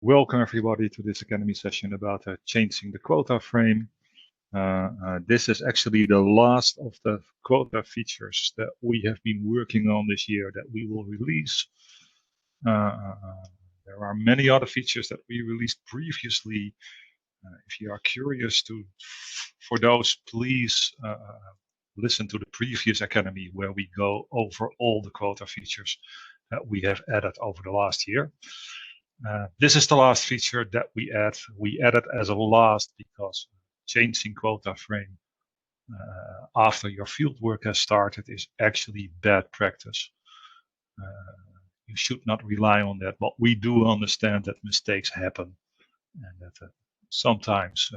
Welcome everybody to this Academy session about changing the quota frame. This is actually the last of the quota features that we have been working on this year that we will release. There are many other features that we released previously. If you are curious for those, please listen to the previous Academy where we go over all the quota features that we have added over the last year. This is the last feature that we add. We added as a last because changing quota frame after your field work has started is actually bad practice. You should not rely on that, but we do understand that mistakes happen and that sometimes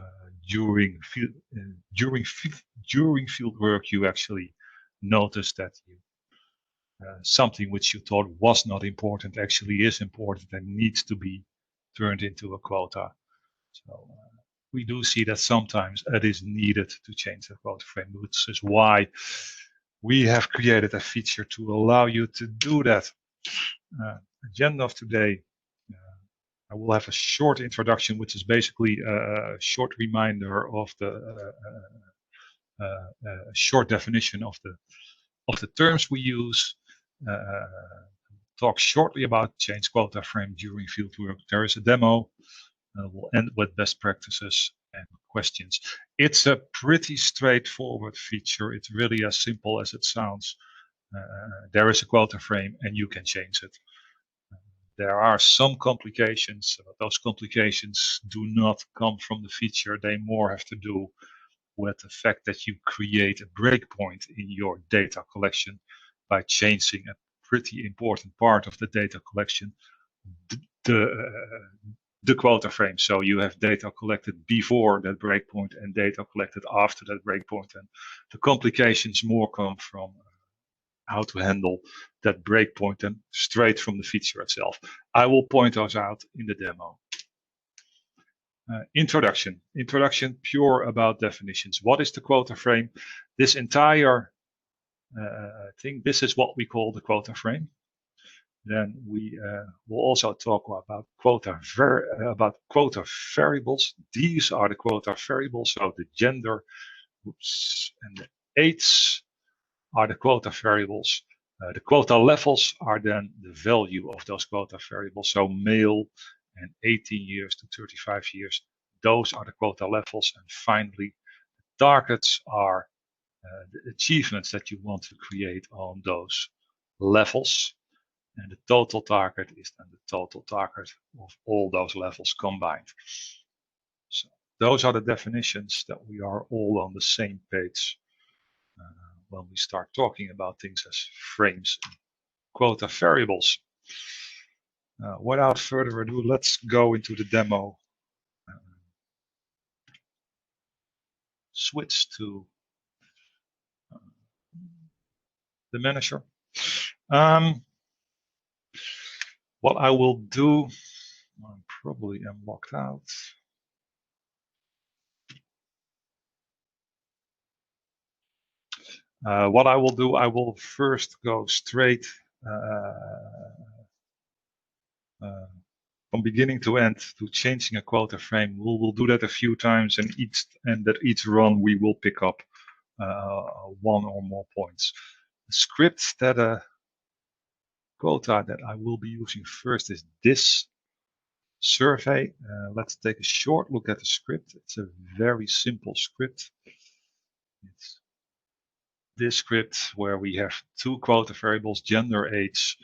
during field work you actually notice that something which you thought was not important actually is important and needs to be turned into a quota. So we do see that sometimes it is needed to change the quota frame, which is why we have created a feature to allow you to do that. Agenda of today, I will have a short introduction, which is basically a short reminder of the short definition of the terms we use. Talk shortly about change quota frame during fieldwork. There is a demo. We'll end with best practices and questions. It's a pretty straightforward feature. It's really as simple as it sounds. There is a quota frame and you can change it. There are some complications, but those complications do not come from the feature. They more have to do with the fact that you create a breakpoint in your data collection by changing a pretty important part of the data collection, the quota frame. So you have data collected before that breakpoint and data collected after that breakpoint. And the complications more come from how to handle that breakpoint and straight from the feature itself. I will point those out in the demo. Introduction, pure about definitions. What is the quota frame? This entire thing, this is what we call the quota frame. Then we will also talk about quota variables. These are the quota variables, so the gender and the age are the quota variables. The quota levels are then the value of those quota variables. So male and 18 years to 35 years, those are the quota levels. And finally, the targets are the achievements that you want to create on those levels. And the total target is then the total target of all those levels combined. So those are the definitions that we are all on the same page when we start talking about things as frames and quota variables. Without further ado, let's go into the demo. Switch to the manager. What I will do, I probably am locked out. What I will do, I will first go straight from beginning to end to changing a quota frame. We'll do that a few times, and each run we will pick up one or more points. The script that quota that I will be using first is this survey. Let's take a short look at the script. It's a very simple script. It's this script where we have two quota variables, gender, age.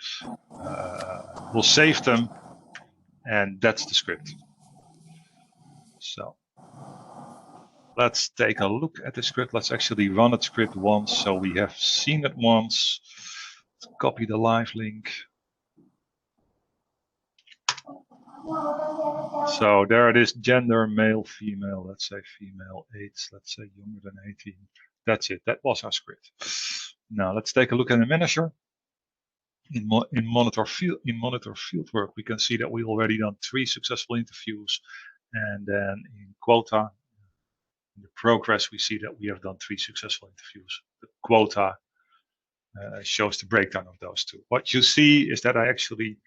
We'll save them, and that's the script. So let's take a look at the script. Let's actually run the script once, so we have seen it once. Let's copy the live link. So there it is, gender, male, female, let's say female, age, let's say younger than 18. That's it, that was our script. Now let's take a look at the manager. In monitor fieldwork, we can see that we already done 3 successful interviews, and then in quota, in the progress, we see that we have done 3 successful interviews. The quota shows the breakdown of those 2. What you see is that I actually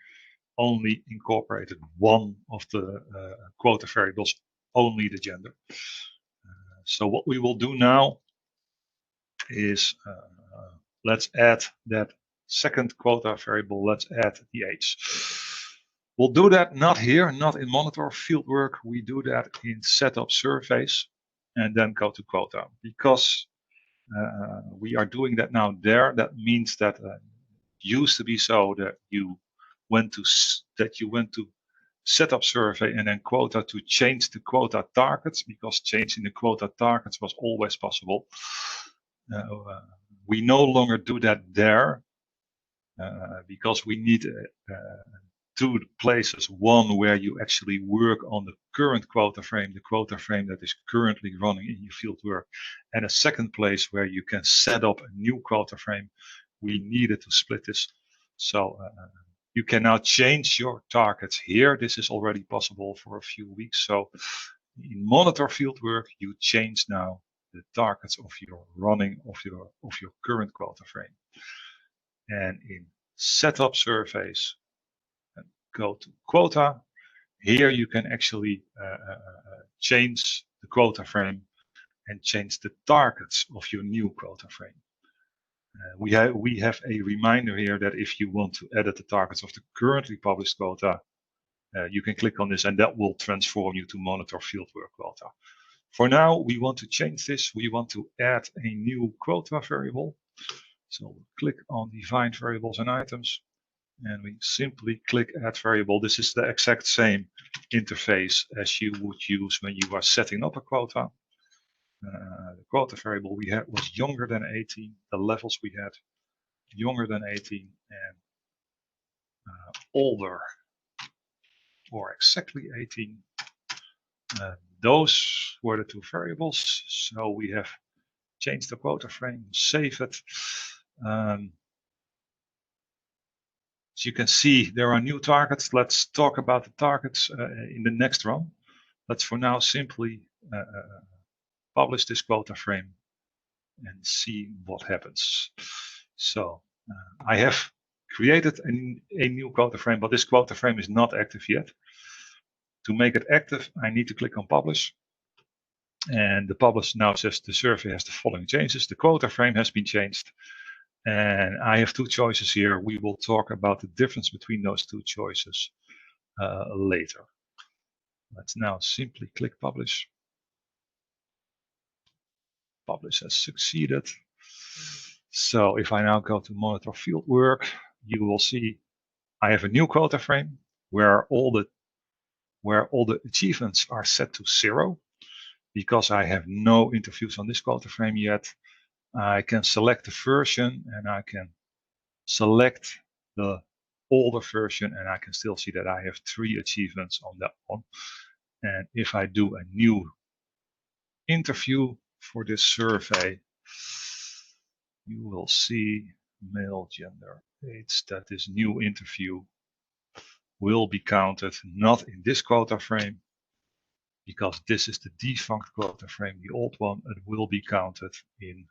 only incorporated one of the quota variables, only the gender. So what we will do now is let's add that second quota variable. Let's add the age. We'll do that not here, not in monitor fieldwork. We do that in setup surveys and then go to quota, because we are doing that now there. That means that it used to be so that you went to setup survey and then quota to change the quota targets, because changing the quota targets was always possible. We no longer do that there because we need two places. One where you actually work on the current quota frame, the quota frame that is currently running in your field work, and a second place where you can set up a new quota frame. We needed to split this. So you can now change your targets here. This is already possible for a few weeks. So in monitor fieldwork, you change now the targets of your running of your current quota frame. And in setup surveys, go to quota. Here you can actually change the quota frame and change the targets of your new quota frame. We have a reminder here that if you want to edit the targets of the currently published quota, you can click on this and that will transform you to monitor fieldwork quota. For now, we want to change this. We want to add a new quota variable. So we'll click on define variables and items, and we simply click add variable. This is the exact same interface as you would use when you are setting up a quota. The quota variable we had was younger than 18. The levels we had younger than 18 and older or exactly 18. Those were the two variables. So we have changed the quota frame, save it. As you can see, there are new targets. Let's talk about the targets in the next run. Let's for now simply publish this quota frame and see what happens. So I have created a new quota frame, but this quota frame is not active yet. To make it active, I need to click on publish. And the publish now says the survey has the following changes. The quota frame has been changed. And I have two choices here. We will talk about the difference between those two choices later. Let's now simply click publish. Publish has succeeded. So if I now go to monitor fieldwork, you will see I have a new quota frame where all the achievements are set to 0. Because I have no interviews on this quota frame yet, I can select the version and I can select the older version, and I can still see that I have 3 achievements on that one. And if I do a new interview for this survey, you will see male, gender, age, that this new interview will be counted not in this quota frame, because this is the defunct quota frame, the old one. It will be counted in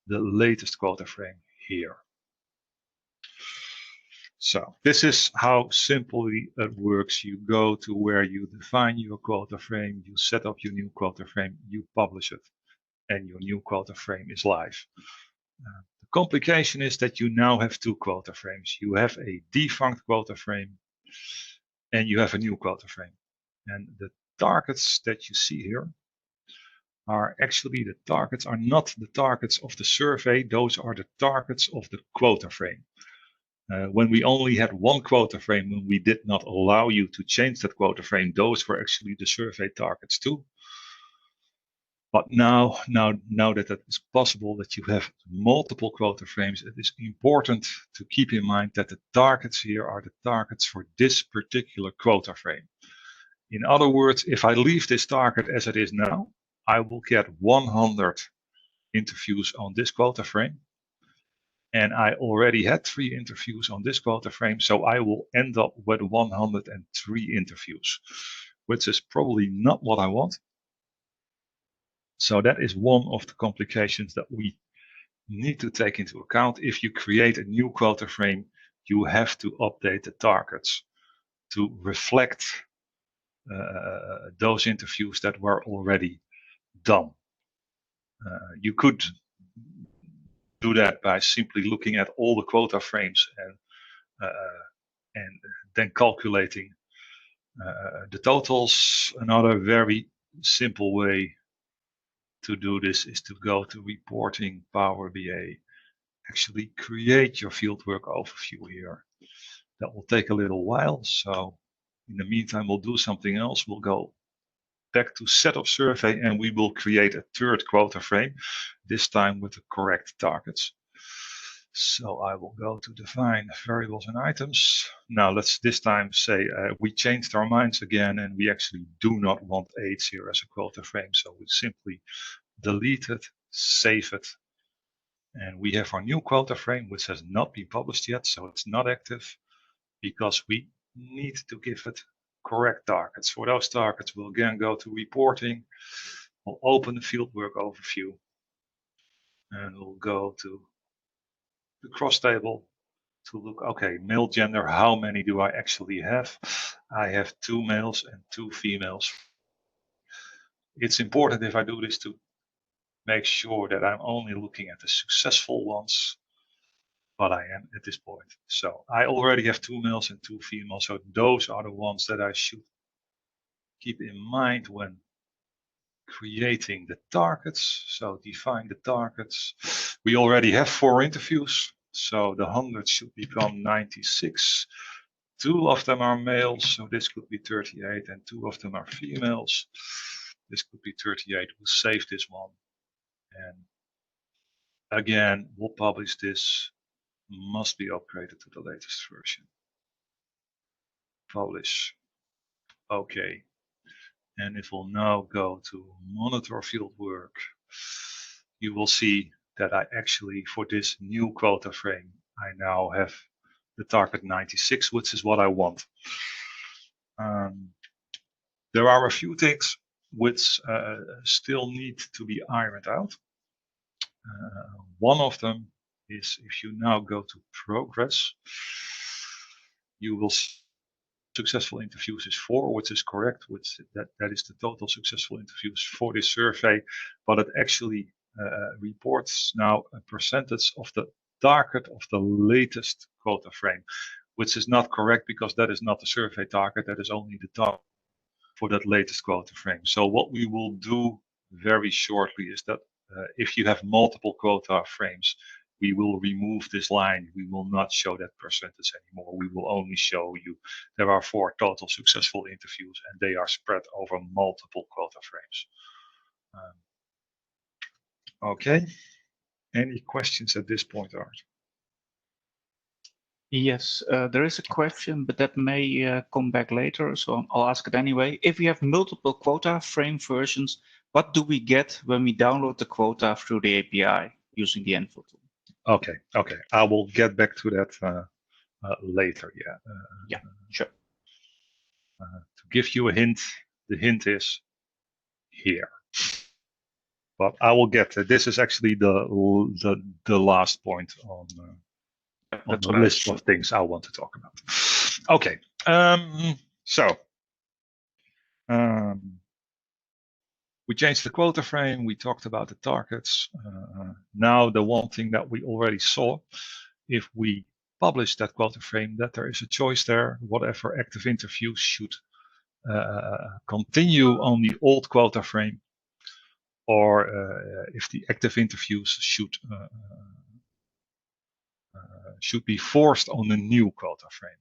the latest quota frame here. So this is how simply it works. You go to where you define your quota frame, you set up your new quota frame, you publish it, and your new quota frame is live. The complication is that you now have 2 quota frames. You have a defunct quota frame and you have a new quota frame. And the targets that you see here are actually the targets are not the targets of the survey. Those are the targets of the quota frame. When we only had 1 quota frame, when we did not allow you to change that quota frame, those were actually the survey targets too. But now that it is possible that you have multiple quota frames, it is important to keep in mind that the targets here are the targets for this particular quota frame. In other words, if I leave this target as it is now, I will get 100 interviews on this quota frame. And I already had 3 interviews on this quota frame, so I will end up with 103 interviews, which is probably not what I want. So that is one of the complications that we need to take into account. If you create a new quota frame, you have to update the targets to reflect those interviews that were already done. You could do that by simply looking at all the quota frames and then calculating the totals. Another very simple way to do this is to go to Reporting, Power BI, actually create your fieldwork overview here. That will take a little while, so in the meantime we'll do something else. We'll go back to Setup Survey and we will create a third quota frame, this time with the correct targets. So I will go to Define Variables and Items. Now let's this time say we changed our minds again and we actually do not want AIDS here as a quota frame. So we simply delete it, save it, and we have our new quota frame which has not been published yet, so it's not active because we need to give it correct targets. For those targets, we'll again go to Reporting, we'll open the Fieldwork Overview, and we'll go to the cross table to look, okay, male gender, how many do I actually have? I have 2 males and 2 females. It's important if I do this to make sure that I'm only looking at the successful ones, but I am at this point. So I already have 2 males and 2 females, so those are the ones that I should keep in mind when creating the targets. So define the targets. We already have 4 interviews, so the 100 should become 96. 2 of them are males, so this could be 38, and 2 of them are females. This could be 38. We'll save this one. And again, we'll publish this. Must be upgraded to the latest version. Publish. Okay. And it will now go to monitor fieldwork. You will see that I actually, for this new quota frame, I now have the target 96, which is what I want. There are a few things which still need to be ironed out. One of them is if you now go to progress, you will see successful interviews is 4, which is correct, which that is the total successful interviews for this survey, but it actually reports now a percentage of the target of the latest quota frame, which is not correct because that is not the survey target, that is only the target for that latest quota frame. So what we will do very shortly is that if you have multiple quota frames, we will remove this line. We will not show that percentage anymore. We will only show you there are 4 total successful interviews and they are spread over multiple quota frames. Okay. Any questions at this point, Art? Yes, there is a question, but that may come back later, so I'll ask it anyway. If we have multiple quota frame versions, what do we get when we download the quota through the API using the Nfield tool? Okay, okay. I will get back to that later. Yeah. Yeah, sure. To give you a hint, the hint is here. But I will get to this. Is actually the last point on the list of things I want to talk about. Okay. We changed the quota frame. We talked about the targets. Now the one thing that we already saw, if we publish that quota frame, that there is a choice there. Whatever active interviews should continue on the old quota frame, or if the active interviews should be forced on the new quota frame.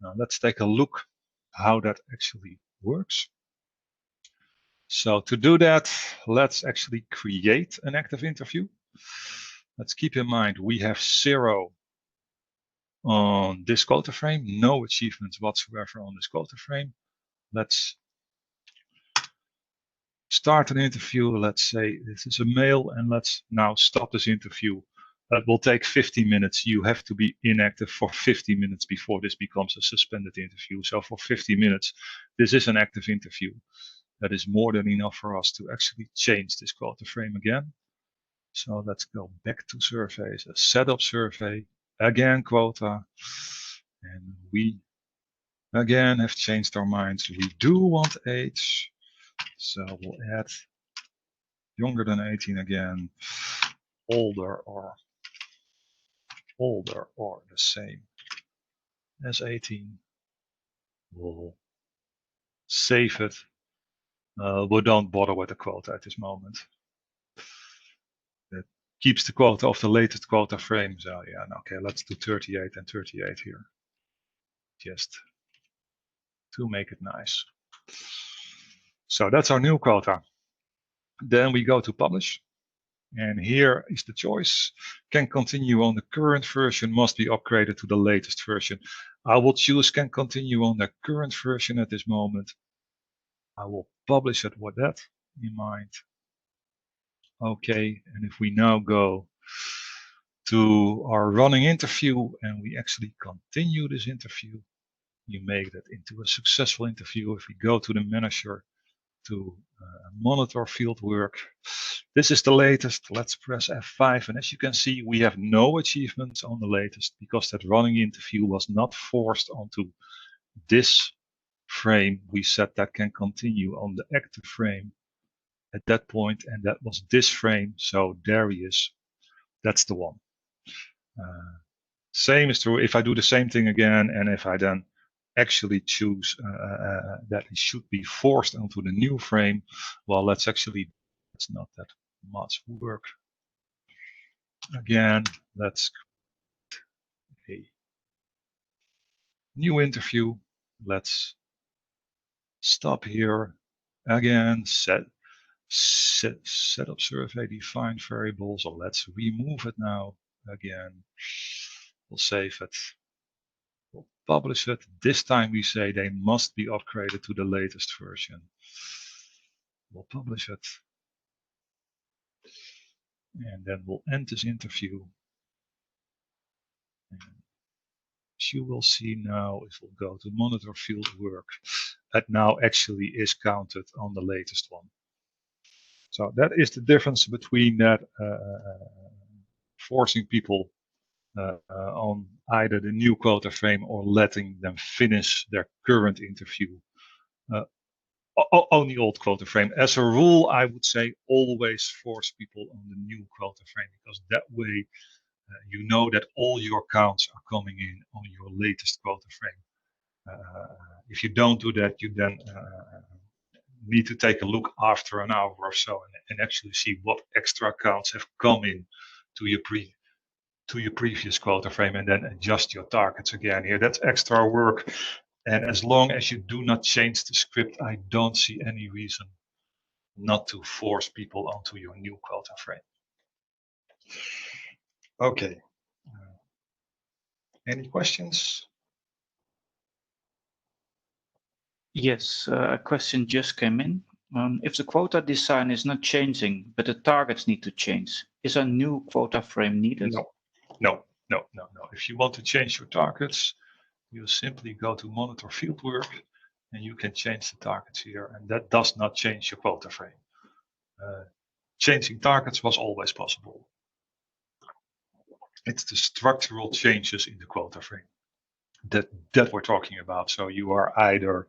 Now let's take a look how that actually works. So to do that, let's actually create an active interview. Let's keep in mind we have 0 on this quota frame, no achievements whatsoever on this quota frame. Let's start an interview. Let's say this is a male, and let's now stop this interview. That will take 50 minutes. You have to be inactive for 50 minutes before this becomes a suspended interview. So for 50 minutes, this is an active interview. That is more than enough for us to actually change this quota frame again. So let's go back to surveys, a setup survey. again quota, and we again have changed our minds. We do want age, so we'll add younger than 18 again, older or the same as 18. We'll save it. We don't bother with the quota at this moment. It keeps the quota of the latest quota frame. So yeah, okay, let's do 38 and 38 here, just to make it nice. So that's our new quota. Then we go to publish. And here is the choice. Can continue on the current version, must be upgraded to the latest version. I will choose can continue on the current version at this moment. I will publish it with that in mind. Okay, and if we now go to our running interview and we actually continue this interview, you make that into a successful interview. If we go to the manager to monitor field work, this is the latest. Let's press F5, and as you can see, we have no achievements on the latest because that running interview was not forced onto this frame. We said that can continue on the active frame at that point, and that was this frame. So there he is. That's the one. Same is true if I do the same thing again, and if I then actually choose that it should be forced onto the new frame. Well, it's not that much work. Again, let's create a new interview. Let's stop here. Again, set up survey, define variables. So let's remove it now. Again, we'll save it. We'll publish it. This time we say they must be upgraded to the latest version. We'll publish it. And then we'll end this interview. And as you will see now, if we'll go to monitor field work, that now actually is counted on the latest one. So that is the difference between that forcing people on either the new quota frame or letting them finish their current interview on the old quota frame. As a rule, I would say always force people on the new quota frame, because that way you know that all your counts are coming in on your latest quota frame. If you don't do that, you then need to take a look after an hour or so and actually see what extra counts have come in to your previous quota frame, and then adjust your targets again here. That's extra work. And as long as you do not change the script, I don't see any reason not to force people onto your new quota frame. Okay. Any questions? Yes, a question just came in. If the quota design is not changing, but the targets need to change, is a new quota frame needed? No. If you want to change your targets, you simply go to monitor fieldwork and you can change the targets here, and that does not change your quota frame. Changing targets was always possible. It's the structural changes in the quota frame that we're talking about. So you are either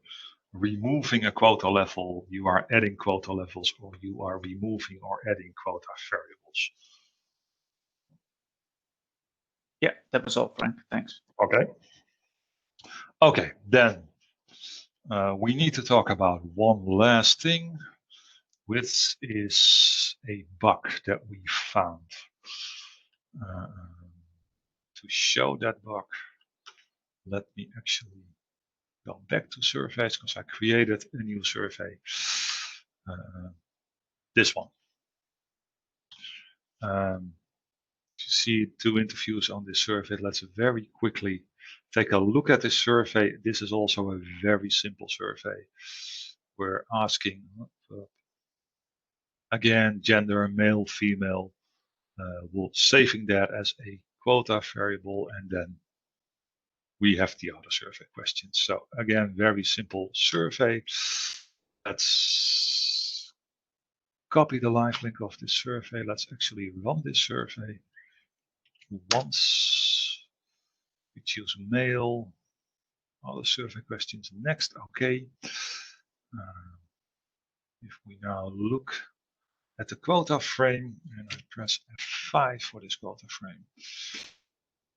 removing a quota level, you are adding quota levels, or you are removing or adding quota variables. Yeah, that was all, Frank. Thanks. Okay, then we need to talk about one last thing, which is a bug that we found. To show that bug, let me actually go back to surveys, because I created a new survey. This one. To see 2 interviews on this survey, let's very quickly take a look at this survey. This is also a very simple survey. We're asking, again, gender, male, female. We're saving that as a quota variable, and then we have the other survey questions. So again, very simple survey. Let's copy the live link of this survey. Let's actually run this survey once. We choose mail. Other survey questions next. Okay. If we now look at the quota frame and I press F5 for this quota frame,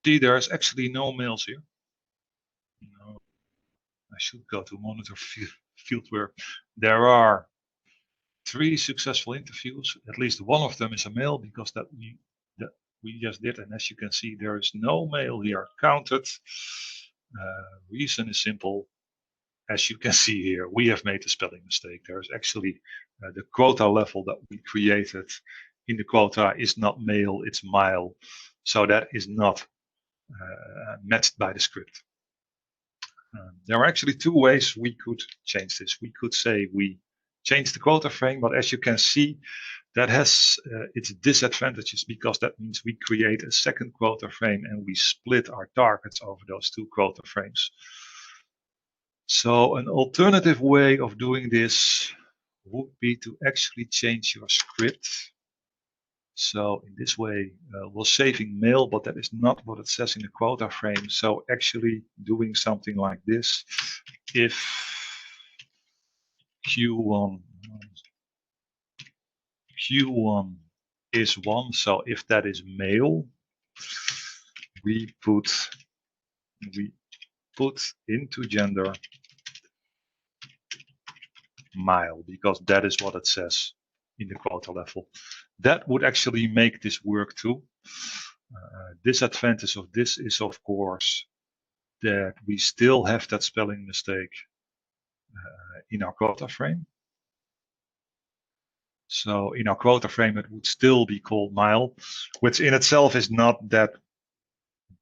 see there's actually no mails here. No, I should go to monitor fieldwork. There are 3 successful interviews. At least one of them is a mail because that we just did, and as you can see, there is no mail here counted. Reason is simple. As you can see here, we have made a spelling mistake. There's actually the quota level that we created in the quota is not mail, it's mile. So that is not matched by the script. There are actually 2 ways we could change this. We could say we change the quota frame, but as you can see, that has its disadvantages because that means we create a second quota frame and we split our targets over those 2 quota frames. So an alternative way of doing this would be to actually change your script. So in this way, we're saving mail, but that is not what it says in the quota frame. So actually doing something like this, if Q1 is 1, so if that is mail, we put into gender mile, because that is what it says in the quota level. That would actually make this work too. Disadvantage of this is, of course, that we still have that spelling mistake in our quota frame. So in our quota frame, it would still be called mile, which in itself is not that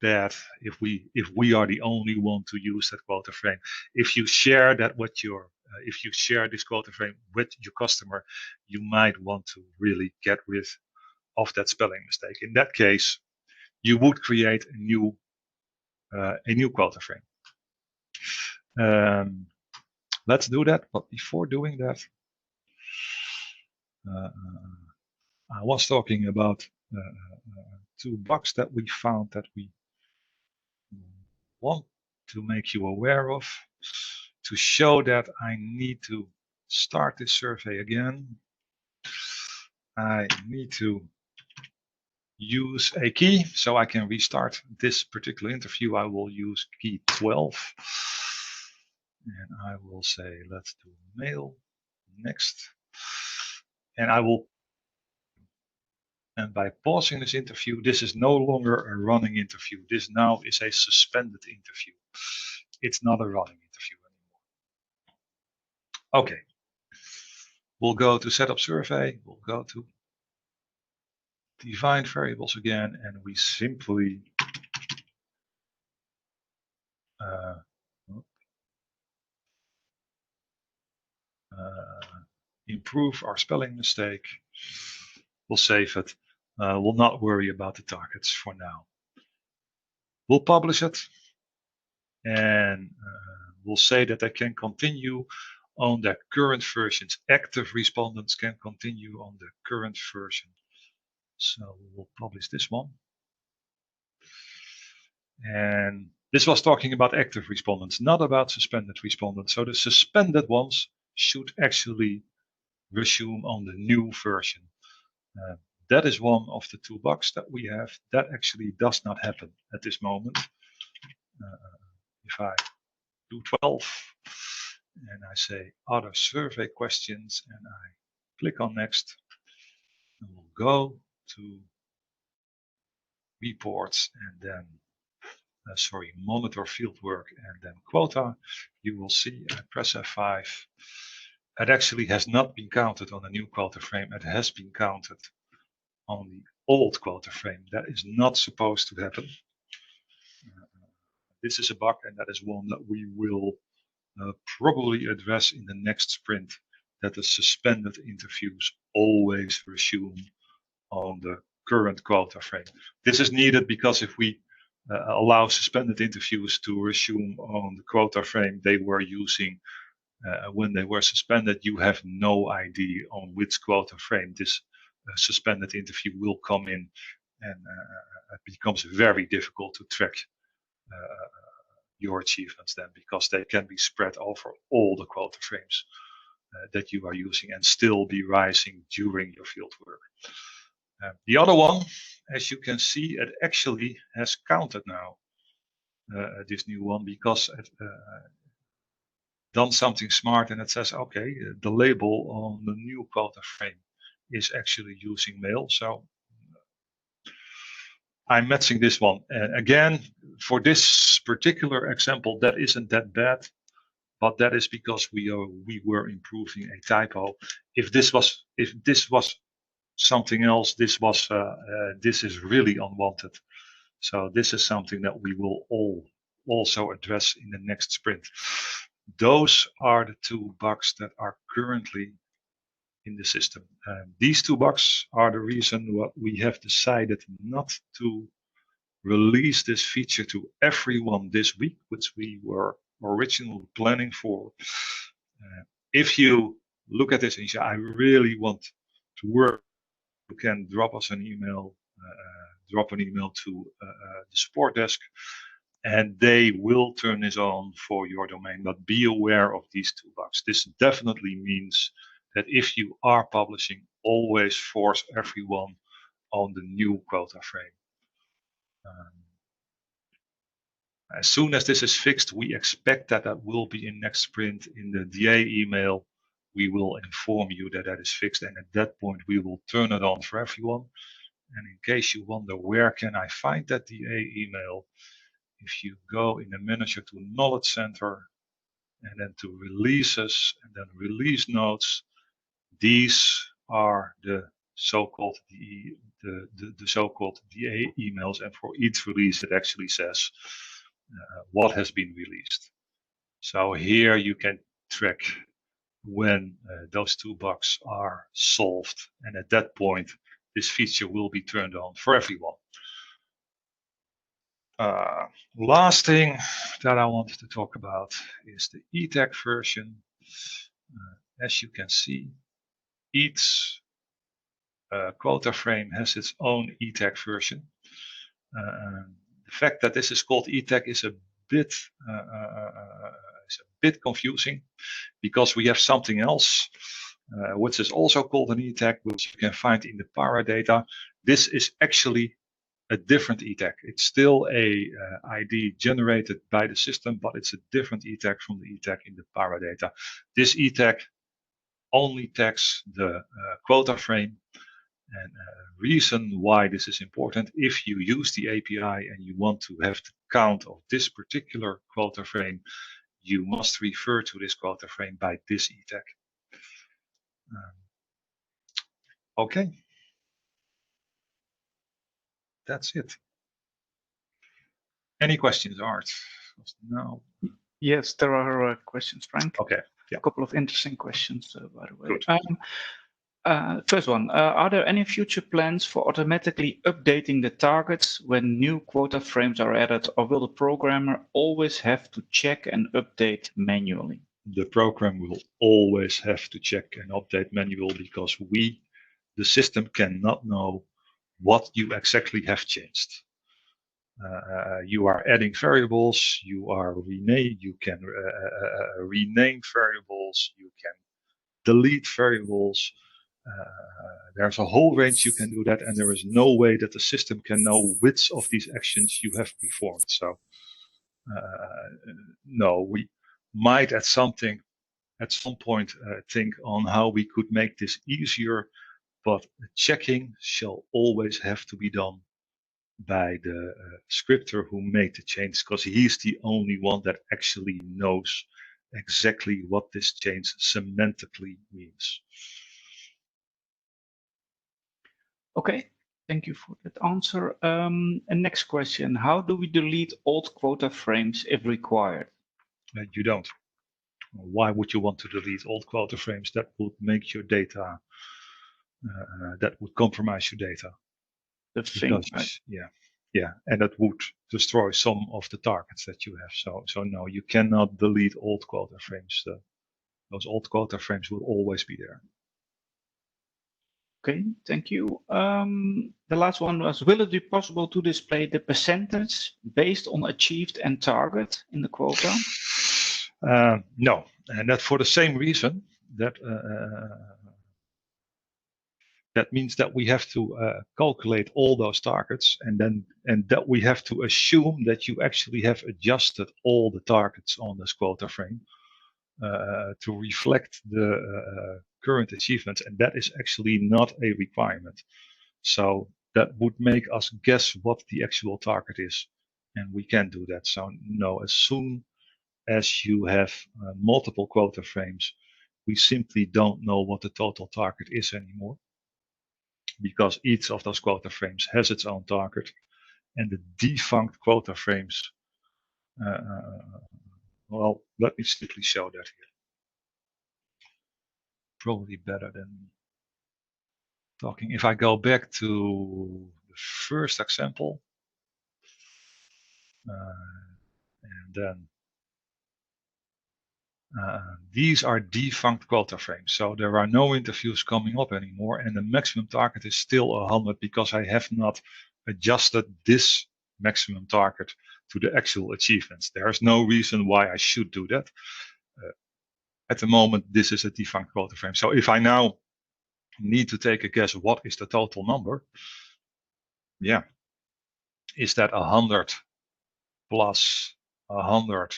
bad if we are the only one to use that quota frame. If you share that with your if you share this quota frame with your customer, you might want to really get rid of that spelling mistake. In that case, you would create a new quota frame. Let's do that, but before doing that, I was talking about 2 bugs that we found that we want to make you aware of. To show that, I need to start this survey again. I need to use a key so I can restart this particular interview. I will use key 12. And I will say, let's do mail next. And I will, and by pausing this interview, this is no longer a running interview. This now is a suspended interview. It's not a running interview anymore. Okay. We'll go to setup survey. We'll go to define variables again, and we simply improve our spelling mistake. We'll save it. We'll not worry about the targets for now. We'll publish it, and we'll say that they can continue on their current versions. Active respondents can continue on the current version. So we'll publish this one. And this was talking about active respondents, not about suspended respondents. So the suspended ones should actually resume on the new version. That is one of the 2 bugs that we have. That actually does not happen at this moment. If I do 12 and I say other survey questions and I click on next, and we'll go to reports and then monitor fieldwork and then quota, you will see I press F5. It actually has not been counted on the new quota frame. It has been counted on the old quota frame. That is not supposed to happen. This is a bug, and that is one that we will probably address in the next sprint, that the suspended interviews always resume on the current quota frame. This is needed because if we allow suspended interviews to resume on the quota frame they were using when they were suspended, you have no idea on which quota frame this suspended interview will come in, and it becomes very difficult to track your achievements then, because they can be spread over all the quota frames that you are using and still be rising during your field work. The other one, as you can see, it actually has counted now, this new one, because it done something smart, and it says, okay, the label on the new quota frame is actually using mail. So I'm matching this one. And again, for this particular example, that isn't that bad, but that is because we were improving a typo. If this was something else, this is really unwanted. So this is something that we will also address in the next sprint. Those are the two bugs that are currently in the system. These two bugs are the reason why we have decided not to release this feature to everyone this week, which we were originally planning for. If you look at this and say, I really want to work, you can drop us an email, drop an email to the support desk, and they will turn this on for your domain. But be aware of these two bugs. This definitely means that if you are publishing, always force everyone on the new quota frame. As soon as this is fixed, we expect that will be in next sprint. In the DA email, we will inform you that is fixed, and at that point we will turn it on for everyone. And in case you wonder where can I find that DA email, if you go in the manager to Knowledge Center and then to Releases and then Release Notes, these are the so-called the so-called DA emails, and for each release it actually says what has been released. So here you can track when those two bugs are solved, and at that point this feature will be turned on for everyone. Last thing that I wanted to talk about is the ETAG version. As you can see, each quota frame has its own ETAG version. The fact that this is called ETAG is a bit confusing, because we have something else which is also called an ETAG, which you can find in the paradata. This is actually a different ETAG. It's still a ID generated by the system, but it's a different ETAG from the ETAG in the paradata. This ETAG only tags the quota frame. And reason why this is important, if you use the API and you want to have the count of this particular quota frame, you must refer to this quota frame by this ETAG. Okay. That's it. Any questions, Art? No. Yes, there are questions, Frank. Okay. Yeah. A couple of interesting questions, by the way. Good. First one, are there any future plans for automatically updating the targets when new quota frames are added, or will the programmer always have to check and update manually? The program will always have to check and update manually, because the system cannot know what you exactly have changed. You are adding variables, you can rename variables, you can delete variables. There's a whole range you can do that, and there is no way that the system can know which of these actions you have performed. So no, we might at some point think on how we could make this easier, but checking shall always have to be done by the scripter who made the change, because he's the only one that actually knows exactly what this change semantically means. Okay, thank you for that answer. And next question, how do we delete old quota frames if required? You don't. Why would you want to delete old quota frames? That would make your data, that would compromise your data. The thing, right? Yeah, and that would destroy some of the targets that you have. So no, you cannot delete old quota frames. Those old quota frames will always be there. Okay, thank you. The last one was, will it be possible to display the percentage based on achieved and target in the quota? No, and that for the same reason that that means that we have to calculate all those targets, and that we have to assume that you actually have adjusted all the targets on this quota frame to reflect the current achievements, and that is actually not a requirement. So that would make us guess what the actual target is, and we can't do that. So no, as soon as you have multiple quota frames, we simply don't know what the total target is anymore, because each of those quota frames has its own target, and the defunct quota frames, well, let me simply show that here. Probably better than talking. If I go back to the first example, and then these are defunct quota frames. So there are no interviews coming up anymore, and the maximum target is still 100 because I have not adjusted this maximum target to the actual achievements. There's no reason why I should do that. At the moment, this is a defunct quota frame. So if I now need to take a guess, what is the total number? Yeah. Is that 100 plus 100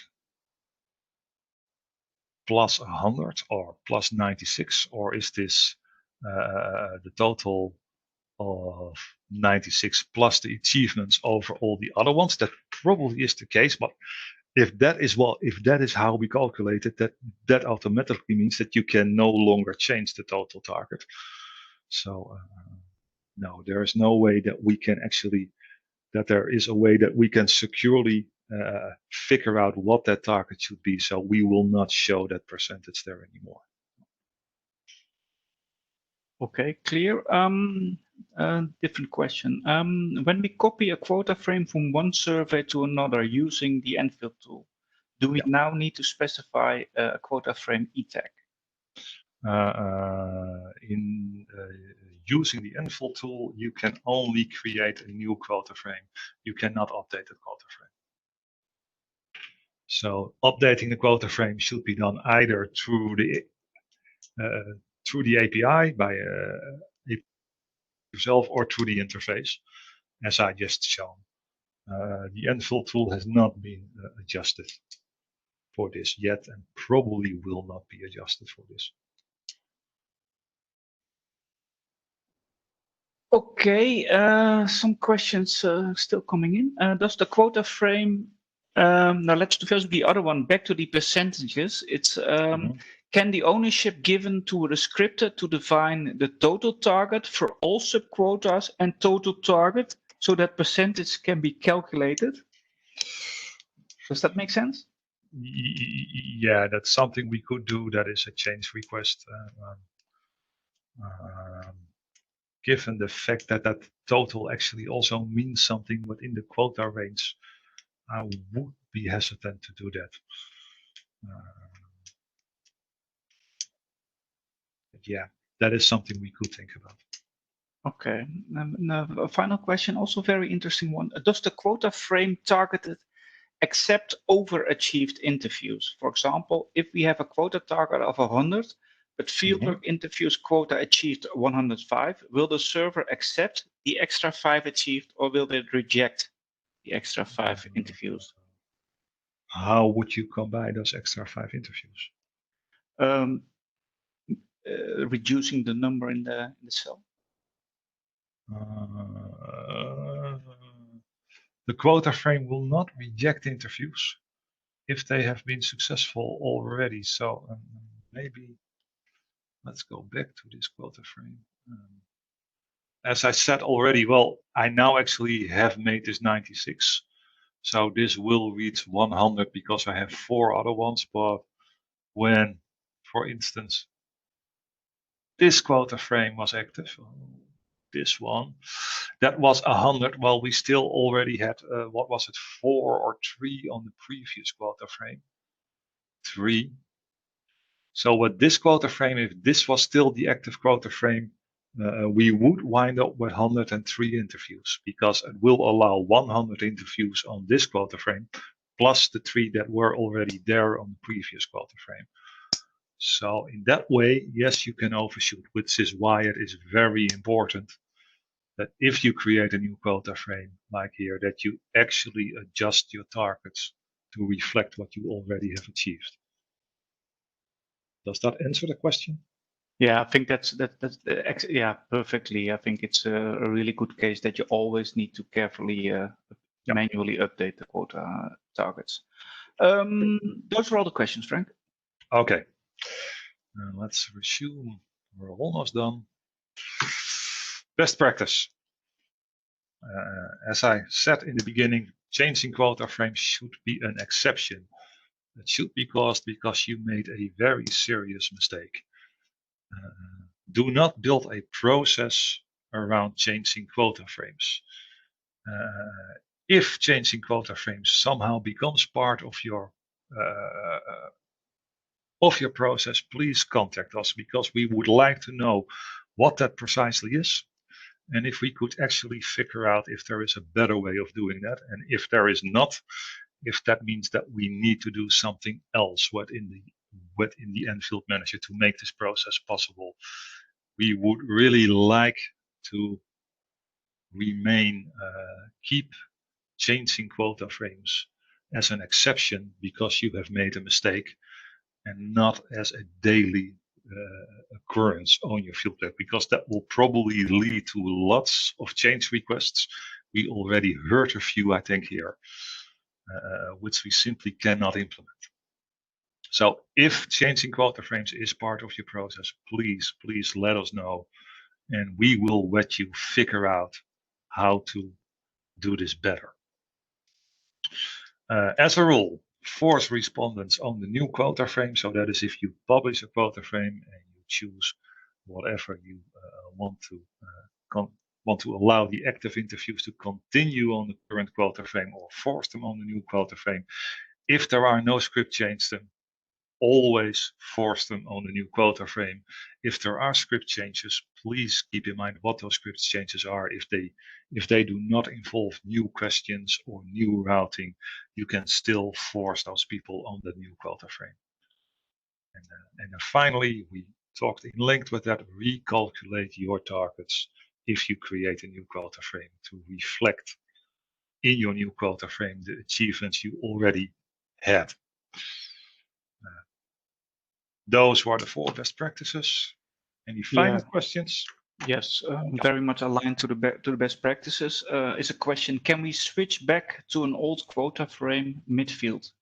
plus 100 or plus 96, or is this the total of 96 plus the achievements over all the other ones? That probably is the case, but if that is how we calculate it, that automatically means that you can no longer change the total target. So no, there is no way that we can actually, that there is a way that we can securely figure out what that target should be. So we will not show that percentage there anymore. Okay, clear. Different question. When we copy a quota frame from one survey to another using the Nfield tool, do we now need to specify a quota frame e-tag? In using the Nfield tool, you can only create a new quota frame. You cannot update the quota frame. So updating the quota frame should be done either through the API by yourself or through the interface, as I just shown. The Nfield tool has not been adjusted for this yet, and probably will not be adjusted for this. Okay, some questions still coming in. Does the quota frame, now let's do first the other one, back to the percentages. It's can the ownership given to a descriptor to define the total target for all subquotas and total target so that percentage can be calculated? Does that make sense? Yeah, that's something we could do. That is a change request. Given the fact that that total actually also means something within the quota range, I would be hesitant to do that. Yeah, that is something we could think about. Okay, a final question, also very interesting one. Does the quota frame targeted accept overachieved interviews? For example, if we have a quota target of 100, but fieldwork interviews quota achieved 105, will the server accept the extra 5 achieved, or will it reject the extra 5 interviews? How would you come by those extra 5 interviews? Reducing the number in the cell. The quota frame will not reject interviews if they have been successful already. So maybe let's go back to this quota frame. As I said already, well, I now actually have made this 96. So this will reach 100 because I have 4 other ones. But when, for instance, this quota frame was active, this one, that was 100. Well, we still already had, what was it, 4 or 3 on the previous quota frame. 3. So with this quota frame, if this was still the active quota frame, we would wind up with 103 interviews, because it will allow 100 interviews on this quota frame, plus the 3 that were already there on the previous quota frame. So in that way, yes, you can overshoot, which is why it is very important that if you create a new quota frame like here, that you actually adjust your targets to reflect what you already have achieved. Does that answer the question? Yeah, I think that's yeah, perfectly. I think it's a really good case that you always need to carefully manually update the quota targets. Those were all the questions, Frank. Okay. Let's resume. We're almost done. Best practice. As I said in the beginning, changing quota frames should be an exception. It should be caused because you made a very serious mistake. Do not build a process around changing quota frames. If changing quota frames somehow becomes part of your process, please contact us, because we would like to know what that precisely is, and if we could actually figure out if there is a better way of doing that, and if there is not, if that means that we need to do something else within the Nfield Manager to make this process possible. We would really like to keep changing quota frames as an exception because you have made a mistake, and not as a daily occurrence on your fieldwork, because that will probably lead to lots of change requests. We already heard a few, I think, here, which we simply cannot implement. So if changing quota frames is part of your process, please let us know, and we will let you figure out how to do this better. As a rule, force respondents on the new quota frame. So that is if you publish a quota frame and you choose whatever you want to allow the active interviews to continue on the current quota frame, or force them on the new quota frame. If there are no script changes, then always force them on the new quota frame. If there are script changes, please keep in mind what those script changes are. If they do not involve new questions or new routing, you can still force those people on the new quota frame. And then finally, we talked in length with that, recalculate your targets if you create a new quota frame to reflect in your new quota frame the achievements you already had. Those were the 4 best practices. Any final questions? Yes, very much aligned to the best practices. Is a question: can we switch back to an old quota frame midfield?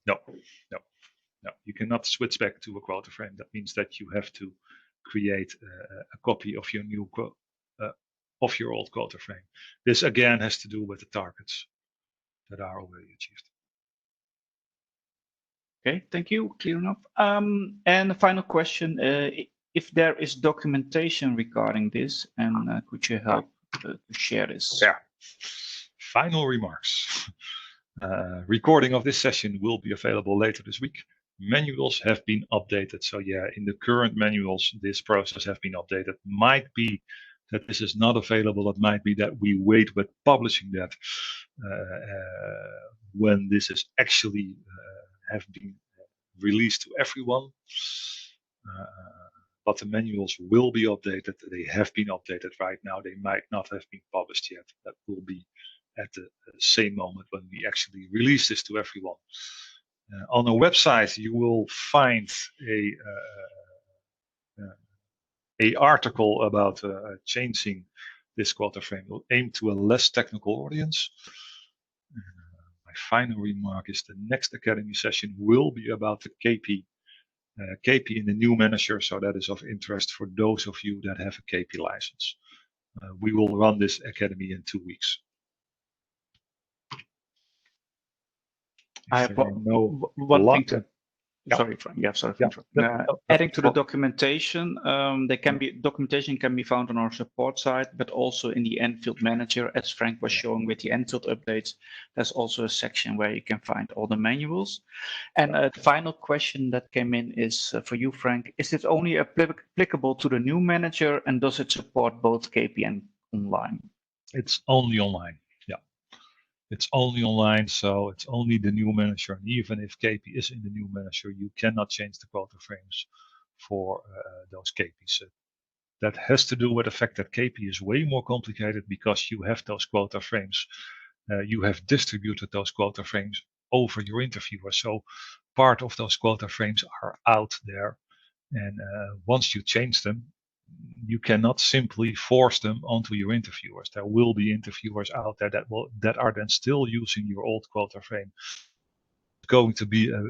No. You cannot switch back to a quota frame. That means that you have to create a copy of your new of your old quota frame. This again has to do with the targets that are already achieved. Okay, thank you. Clear enough. And the final question: if there is documentation regarding this, and could you help to share this? Yeah. Final remarks. Recording of this session will be available later this week. Manuals have been updated. So yeah, in the current manuals, this process has been updated. Might be that this is not available. It might be that we wait with publishing that when this is actually have been released to everyone. But the manuals will be updated. They have been updated right now. They might not have been published yet. That will be at the same moment when we actually release this to everyone. On our website, you will find a article about changing this quota frame. Will aim to a less technical audience. My final remark is the next Academy session will be about the KP in the new manager, so that is of interest for those of you that have a KP license. We will run this Academy in 2 weeks. I have one thing to Yeah. Sorry, Frank. Yeah, sorry. Yeah. Adding to the documentation, documentation can be found on our support site, but also in the Nfield Manager, as Frank was showing with the Nfield updates. There's also a section where you can find all the manuals. And the final question that came in is for you, Frank. Is it only applicable to the new manager, and does it support both KP and online? It's only online. Yeah. It's only online, so it's only the new manager. And even if KP is in the new manager, you cannot change the quota frames for those KPs. That has to do with the fact that KP is way more complicated because you have those quota frames. You have distributed those quota frames over your interviewer. So part of those quota frames are out there. And once you change them, you cannot simply force them onto your interviewers. There will be interviewers out there that are then still using your old quota frame. It's going to be a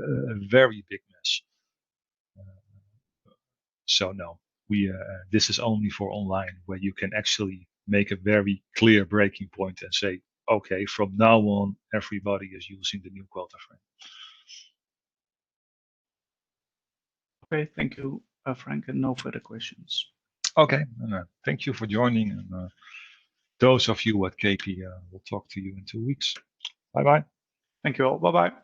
very big mess. So no, this is only for online, where you can actually make a very clear breaking point and say, okay, from now on, everybody is using the new quota frame. Okay, thank you, Frank, and no further questions. Okay, and thank you for joining. And those of you at KP, will talk to you in 2 weeks. Bye-bye. Thank you all. Bye-bye.